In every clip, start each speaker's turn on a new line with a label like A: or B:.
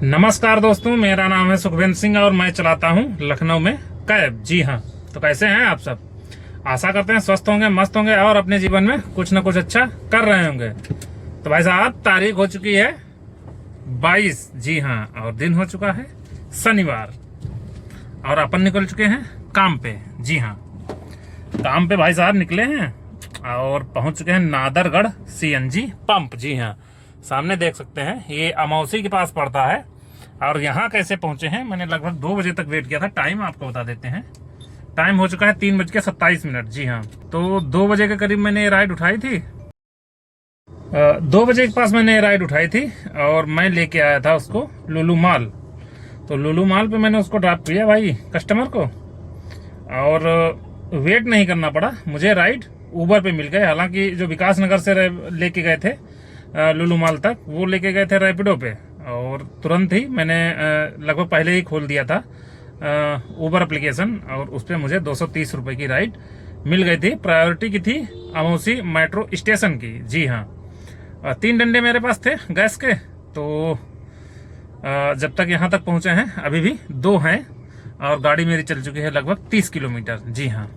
A: नमस्कार दोस्तों, मेरा नाम है सुखविंदर सिंह और मैं चलाता हूं लखनऊ में कैब। जी हां, तो कैसे हैं आप सब? आशा करते हैं स्वस्थ होंगे, मस्त होंगे और अपने जीवन में कुछ न कुछ अच्छा कर रहे होंगे। तो भाई साहब, तारीख हो चुकी है 22। जी हां, और दिन हो चुका है शनिवार और अपन निकल चुके हैं काम पे। जी हां, काम पे भाई साहब निकले हैं और पहुंच चुके हैं नादरगढ़ सीएनजी पंप। जी हां, सामने देख सकते हैं, ये अमौसी के पास पड़ता है। और यहाँ कैसे पहुंचे हैं, मैंने लगभग 2 बजे तक वेट किया था। टाइम आपको बता देते हैं, टाइम हो चुका है 3:27। जी हाँ, तो 2 बजे के करीब मैंने राइड उठाई थी। 2 बजे के पास मैंने राइड उठाई थी और मैं लेके आया था उसको लुलु मॉल। तो लुलु मॉल पे मैंने उसको ड्रॉप किया भाई कस्टमर को, और वेट नहीं करना पड़ा मुझे। राइड उबर पे मिल गए। हालांकि जो विकास नगर से लेके गए थे लुलु मॉल तक, वो लेके गए थे रैपिडो पे, और तुरंत ही मैंने लगभग पहले ही खोल दिया था उबर एप्लीकेशन, और उस पर मुझे 230 रुपए की राइड मिल गई थी। प्रायोरिटी की थी अमौसी मेट्रो स्टेशन की। जी हाँ, 3 डंडे मेरे पास थे गैस के। तो जब तक यहाँ तक पहुँचे हैं अभी भी 2 हैं, और गाड़ी मेरी चल चुकी है लगभग 30 किलोमीटर। जी हाँ,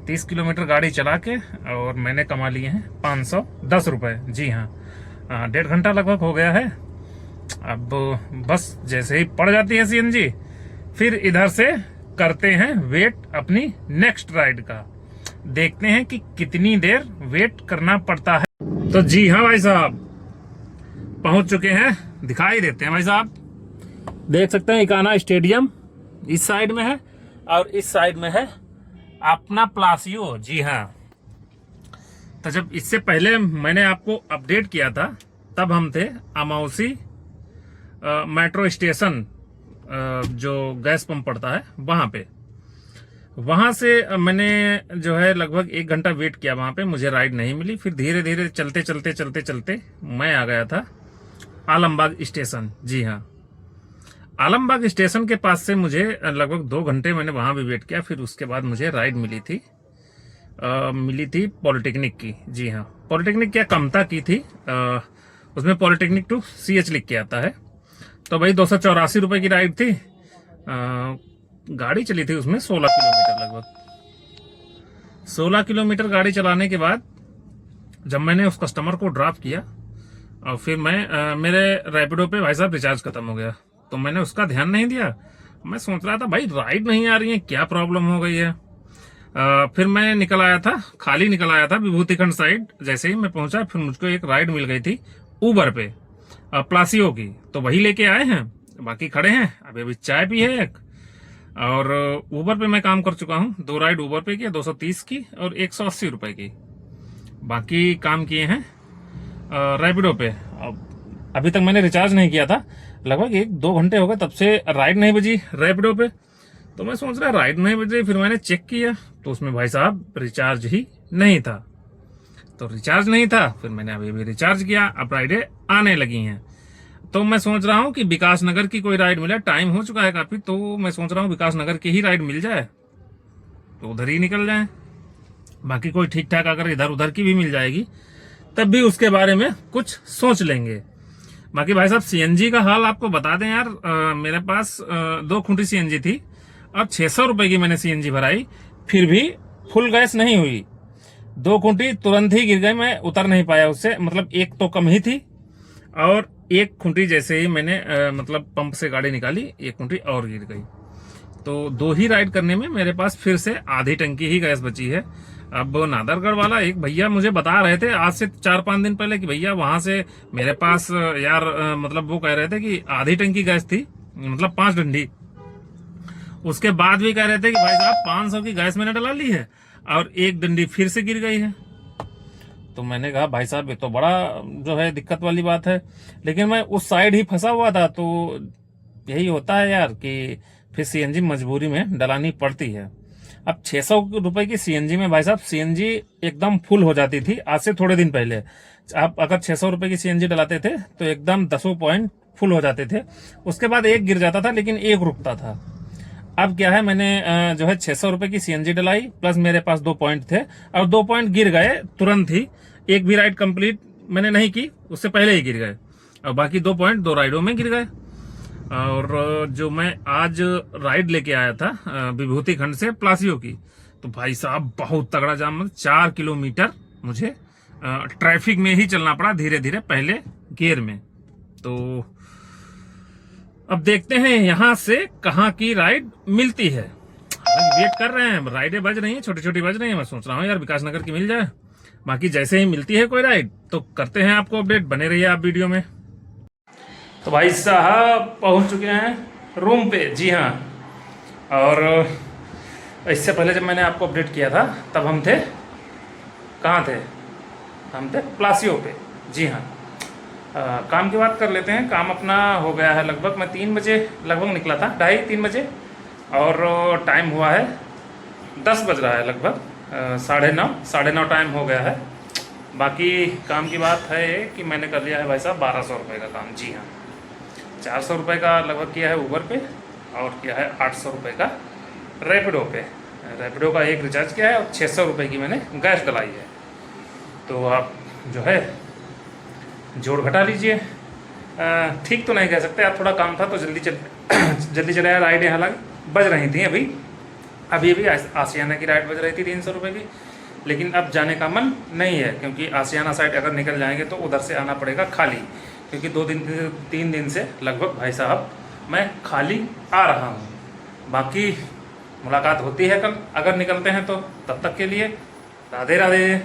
A: 30 किलोमीटर गाड़ी चला के और मैंने कमा लिए हैं 510 रुपये। जी हाँ, 1.5 घंटा लगभग हो गया है। अब बस जैसे ही पड़ जाती है सीएनजी, फिर इधर से करते हैं वेट अपनी नेक्स्ट राइड का। देखते हैं कि कितनी देर वेट करना पड़ता है। तो जी हाँ भाई साहब, पहुंच चुके हैं। दिखाई देते हैं भाई साहब, देख सकते हैं इकाना स्टेडियम इस साइड में है और इस साइड में है अपना प्लासियो। जी हाँ, तो जब इससे पहले मैंने आपको अपडेट किया था तब हम थे अमौसी मेट्रो स्टेशन, जो गैस पंप पड़ता है वहां पे। वहां से मैंने जो है लगभग 1 घंटा वेट किया, वहां पे मुझे राइड नहीं मिली। फिर धीरे धीरे चलते मैं आ गया था आलमबाग स्टेशन। जी हाँ, आलमबाग स्टेशन के पास से मुझे लगभग 2 घंटे मैंने वहां भी वेट किया। फिर उसके बाद मुझे राइड मिली थी पॉलिटेक्निक की। जी हाँ, पॉलिटेक्निक क्या कमता की थी, उसमें पॉलिटेक्निक टू सीएच लिख के आता है। तो भाई 284 रुपए की राइड थी। गाड़ी चली थी उसमें 16 किलोमीटर लगभग। 16 किलोमीटर गाड़ी चलाने के बाद जब मैंने उस कस्टमर को ड्रॉप किया, और फिर मैं मेरे रैपिडो पे भाई साहब रिचार्ज खत्म हो गया, तो मैंने उसका ध्यान नहीं दिया। मैं सोच रहा था भाई राइड नहीं आ रही है, क्या प्रॉब्लम हो गई है। फिर मैं निकल आया था, खाली निकल आया था विभूतिखंड साइड। जैसे ही मैं पहुंचा, फिर मुझको एक राइड मिल गई थी उबर पे प्लासियो की, तो वही लेके आए हैं। बाकी खड़े हैं, अभी चाय पी है एक। और उबर पे मैं काम कर चुका हूँ, 2 राइड उबर पे की, 230 की और 180 रुपए की। बाकी काम किए हैं रैपिडो पे। अभी तक मैंने रिचार्ज नहीं किया था, लगभग 1-2 घंटे हो गए तब से राइड नहीं बजी रैपिडो पे। तो मैं सोच रहा राइड नहीं बज रही, फिर मैंने चेक किया तो उसमें भाई साहब रिचार्ज ही नहीं था। तो रिचार्ज नहीं था, फिर मैंने अभी रिचार्ज किया, अब राइडें आने लगी हैं। तो मैं सोच रहा हूँ कि विकास नगर की कोई राइड मिले। टाइम हो चुका है काफी, तो मैं सोच रहा हूँ विकास नगर की ही राइड मिल जाए तो उधर ही निकल जाए। बाकी कोई ठीक ठाक अगर इधर उधर की भी मिल जाएगी तब भी उसके बारे में कुछ सोच लेंगे। बाकी भाई साहब, सीएनजी का हाल आपको बता दें यार, मेरे पास 2 खूंटी सीएनजी थी और 600 रुपए की मैंने सीएनजी भराई, फिर भी फुल गैस नहीं हुई। 2 खूंटी तुरंत ही गिर गए, मैं उतर नहीं पाया उससे। मतलब एक तो कम ही थी, और 1 खूंटी जैसे ही मैंने मतलब पंप से गाड़ी निकाली, 1 खूंटी और गिर गई। तो 2 ही राइड करने में मेरे पास फिर से आधी टंकी ही गैस बची है। अब नादरगढ़ वाला एक भैया मुझे बता रहे थे आज से 4-5 दिन पहले कि भैया वहां से मेरे पास यार मतलब वो कह रहे थे कि आधी टंकी गैस थी, मतलब 5 डंडी। उसके बाद भी कह रहे थे कि भाई साहब 500 की गैस मैंने डला ली है और 1 डंडी फिर से गिर गई है। तो मैंने कहा भाई साहब ये तो बड़ा जो है दिक्कत वाली बात है। लेकिन मैं उस साइड ही फंसा हुआ था, तो यही होता है यार कि फिर सीएनजी मजबूरी में डलानी पड़ती है। अब 600 रुपए की सीएनजी में भाई साहब सीएनजी एकदम फुल हो जाती थी आज से थोड़े दिन पहले। आप अगर 600 रुपए की सीएनजी डलाते थे तो एकदम 10 पॉइंट फुल हो जाते थे। उसके बाद एक गिर जाता था, लेकिन एक रुकता था। अब क्या है, मैंने जो है 600 रुपए की सीएनजी डलाई, प्लस मेरे पास 2 पॉइंट थे और 2 पॉइंट गिर गए तुरंत ही। एक भी राइड कंप्लीट मैंने नहीं की, उससे पहले ही गिर गए, और बाकी 2 पॉइंट 2 राइडों में गिर गए। और जो मैं आज राइड लेके आया था विभूति खंड से प्लासियो की, तो भाई साहब बहुत तगड़ा जाम, मतलब 4 किलोमीटर मुझे ट्रैफिक में ही चलना पड़ा, धीरे धीरे पहले गियर में। तो अब देखते हैं यहां से कहाँ की राइड मिलती है। वेट कर रहे हैं, राइडें बज रही हैं, छोटी छोटी बज रही हैं। मैं सोच रहा हूँ यार विकास नगर की मिल जाए। बाकी जैसे ही मिलती है कोई राइड तो करते हैं आपको अपडेट, बने रहिए आप वीडियो में। तो भाई साहब पहुंच चुके हैं रूम पे, जी हाँ। और इससे पहले जब मैंने आपको अपडेट किया था तब हम थे कहाँ थे, हम थे प्लासियो पे, जी हाँ। काम की बात कर लेते हैं। काम अपना हो गया है लगभग, मैं 3 बजे लगभग निकला था, 2:30-3 बजे, और टाइम हुआ है 10 बज रहा है लगभग, 9:30 टाइम हो गया है। बाकी काम की बात है कि मैंने कर लिया है भाई साहब 1200 रुपये का काम, जी हाँ। 400 रुपये का लगभग किया है ऊबर पे, और किया है 800 रुपये का रैपिडो पे। रैपिडो का एक रिचार्ज किया है और 600 रुपये की मैंने गैस डलाई है। तो आप जो है जोड़ घटा लीजिए। ठीक तो नहीं कह सकते, आप थोड़ा काम था तो जल्दी चले आया। राइडें हालांकि बज रही थी अभी आसियाना की राइड बज रही थी 300 रुपये की, लेकिन अब जाने का मन नहीं है, क्योंकि आसियाना साइड अगर निकल जाएंगे तो उधर से आना पड़ेगा खाली, क्योंकि 3 दिन से लगभग भाई साहब मैं खाली आ रहा हूँ। बाकी मुलाकात होती है कल अगर निकलते हैं तो, तब तक के लिए राधे राधे।